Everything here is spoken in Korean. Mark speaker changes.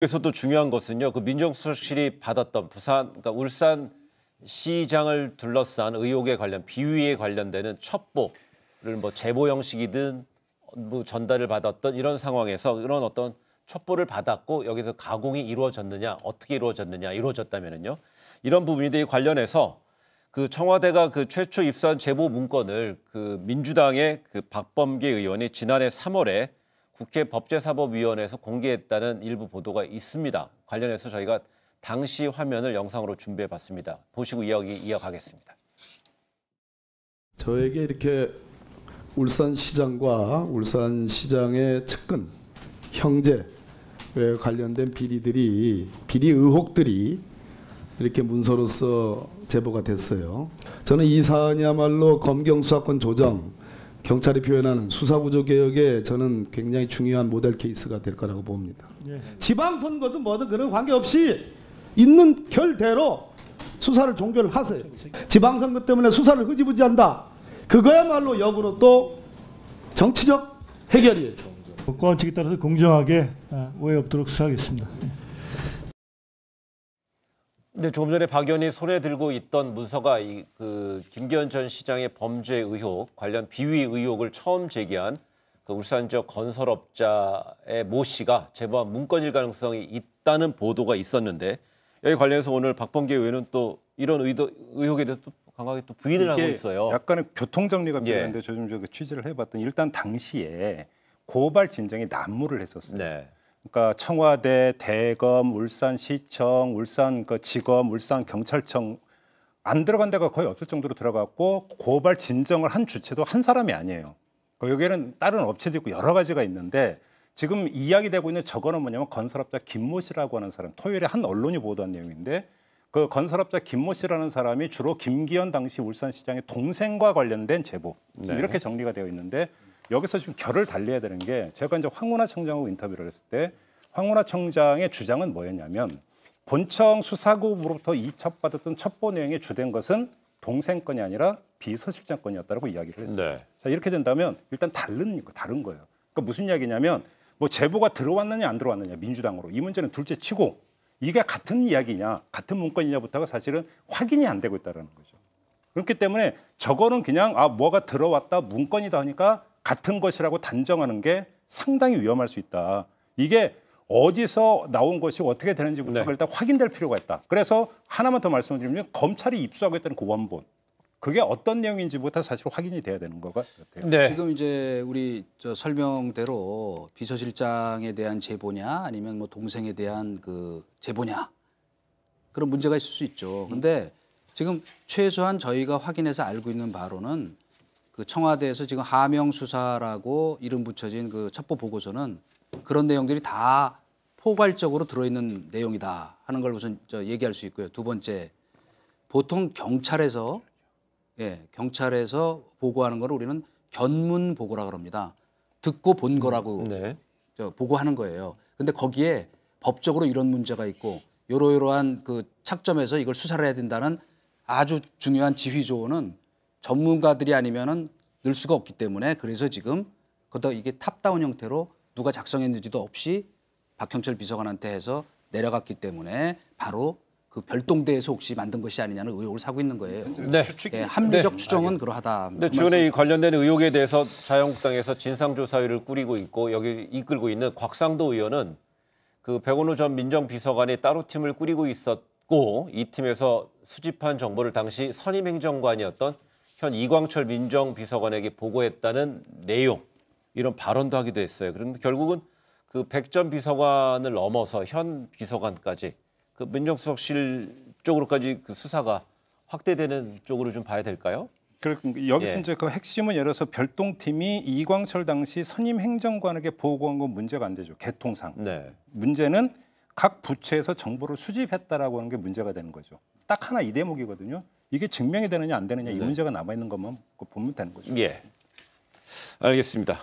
Speaker 1: 여기서도 중요한 것은요. 그 민정수석실이 받았던 그러니까 울산 시장을 둘러싼 의혹에 관련 비위에 관련되는 첩보를 뭐 제보 형식이든 뭐 전달을 받았던 이런 상황에서 이런 어떤 첩보를 받았고 여기서 가공이 이루어졌느냐, 어떻게 이루어졌느냐, 이루어졌다면은요. 이런 부분에 관련해서 그 청와대가 그 최초 입수한 제보 문건을 그 민주당의 그 박범계 의원이 지난해 3월에 국회 법제사법위원회에서 공개했다는 일부 보도가 있습니다. 관련해서 저희가 당시 화면을 영상으로 준비해봤습니다. 보시고 이야기 이어가겠습니다.
Speaker 2: 저에게 이렇게 울산시장과 울산시장의 측근, 형제에 관련된 비리 의혹들이 이렇게 문서로서 제보가 됐어요. 저는 이 사안이야말로 검경 수사권 조정, 경찰이 표현하는 수사구조 개혁에 저는 굉장히 중요한 모델 케이스가 될 거라고 봅니다. 예. 지방선거든 뭐든 그런 관계없이 있는 결대로 수사를 종결을 하세요. 지방선거 때문에 수사를 흐지부지한다. 그거야말로 역으로 또 정치적 해결이에요.
Speaker 3: 원칙에 따라서 공정하게 오해 없도록 수사하겠습니다.
Speaker 1: 근데 조금 전에 박 의원이 손에 들고 있던 문서가 그 김기현 전 시장의 범죄 의혹 관련 비위 의혹을 처음 제기한 그 울산 지역 건설업자의 모 씨가 제보한 문건일 가능성이 있다는 보도가 있었는데 여기 관련해서 오늘 박범계 의원은 또 이런 의혹에 대해서 또 강하게 또 부인을 하고 있어요.
Speaker 4: 약간의 교통 정리가 필요한데 저 좀 취재를 해봤더니 일단 당시에 고발 진정이 난무를 했었어요.
Speaker 1: 네.
Speaker 4: 그러니까 청와대, 대검, 울산시청, 울산지검, 울산경찰청 안 들어간 데가 거의 없을 정도로 들어갔고 고발 진정을 한 주체도 한 사람이 아니에요. 여기에는 다른 업체도 있고 여러 가지가 있는데 지금 이야기되고 있는 저거는 뭐냐면 건설업자 김모 씨라고 하는 사람, 토요일에 한 언론이 보도한 내용인데 그 건설업자 김모 씨라는 사람이 주로 김기현 당시 울산시장의 동생과 관련된 제보 이렇게 정리가 되어 있는데 여기서 지금 결을 달리해야 되는 게 제가 이제 황운하 청장하고 인터뷰를 했을 때 황운하 청장의 주장은 뭐였냐면 본청 수사국으로부터 이첩받았던 첩보 내용에 주된 것은 동생 건이 아니라 비서실장 건이었다고 이야기를 했어요.
Speaker 1: 네.
Speaker 4: 자, 이렇게 된다면 일단 다른 거예요. 그러니까 무슨 이야기냐면 뭐 제보가 들어왔느냐 안 들어왔느냐 민주당으로 이 문제는 둘째 치고 이게 같은 이야기냐 같은 문건이냐부터가 사실은 확인이 안 되고 있다는 거죠. 그렇기 때문에 저거는 그냥 뭐가 들어왔다 문건이다 하니까 같은 것이라고 단정하는 게 상당히 위험할 수 있다. 이게 어디서 나온 것이 어떻게 되는지부터 일단 확인될 필요가 있다. 그래서 하나만 더 말씀을 드리면 검찰이 입수하겠다는 그 원본. 그게 어떤 내용인지부터 사실 확인이 돼야 되는 것 같아요.
Speaker 5: 네. 지금 이제 우리 설명대로 비서실장에 대한 제보냐 아니면 뭐 동생에 대한 그 제보냐 그런 문제가 있을 수 있죠. 근데 지금 최소한 저희가 확인해서 알고 있는 바로는 그 청와대에서 지금 하명 수사라고 이름 붙여진 그 첩보 보고서는 그런 내용들이 다 포괄적으로 들어있는 내용이다 하는 걸 우선 얘기할 수 있고요. 두 번째, 보통 경찰에서 보고하는 걸 우리는 견문 보고라고 합니다. 듣고 본 거라고 보고하는 거예요. 근데 거기에 법적으로 이런 문제가 있고 이러이러한 그 착점에서 이걸 수사를 해야 된다는 아주 중요한 지휘 조언은 전문가들이 아니면은 늘 수가 없기 때문에 그래서 지금 거기다 이게 탑다운 형태로 누가 작성했는지도 없이 박형철 비서관한테 해서 내려갔기 때문에 바로 그 별동대에서 혹시 만든 것이 아니냐는 의혹을 사고 있는 거예요. 합리적 추정은 그러하다.
Speaker 1: 근데 최근에 이 관련된 의혹에 대해서 자유한국당에서 진상조사위를 꾸리고 있고 여기 이끌고 있는 곽상도 의원은 그 백원호 전 민정비서관이 따로 팀을 꾸리고 있었고 이 팀에서 수집한 정보를 당시 선임행정관이었던 현 이광철 민정비서관에게 보고했다는 내용 이런 발언도 하기도 했어요. 그럼 결국은 그 백 전 비서관을 넘어서 현 비서관까지 그 민정수석실 쪽으로까지 그 수사가 확대되는 쪽으로 좀 봐야 될까요?
Speaker 4: 여기서 이제 그 핵심은 예를 들어서 별동팀이 이광철 당시 선임 행정관에게 보고한 건 문제가 안 되죠. 개통상. 문제는 각 부처에서 정보를 수집했다라고 하는 게 문제가 되는 거죠. 딱 하나 이 대목이거든요. 이게 증명이 되느냐 안 되느냐 이 문제가 남아 있는 것만 보면 되는 거죠.
Speaker 1: 알겠습니다.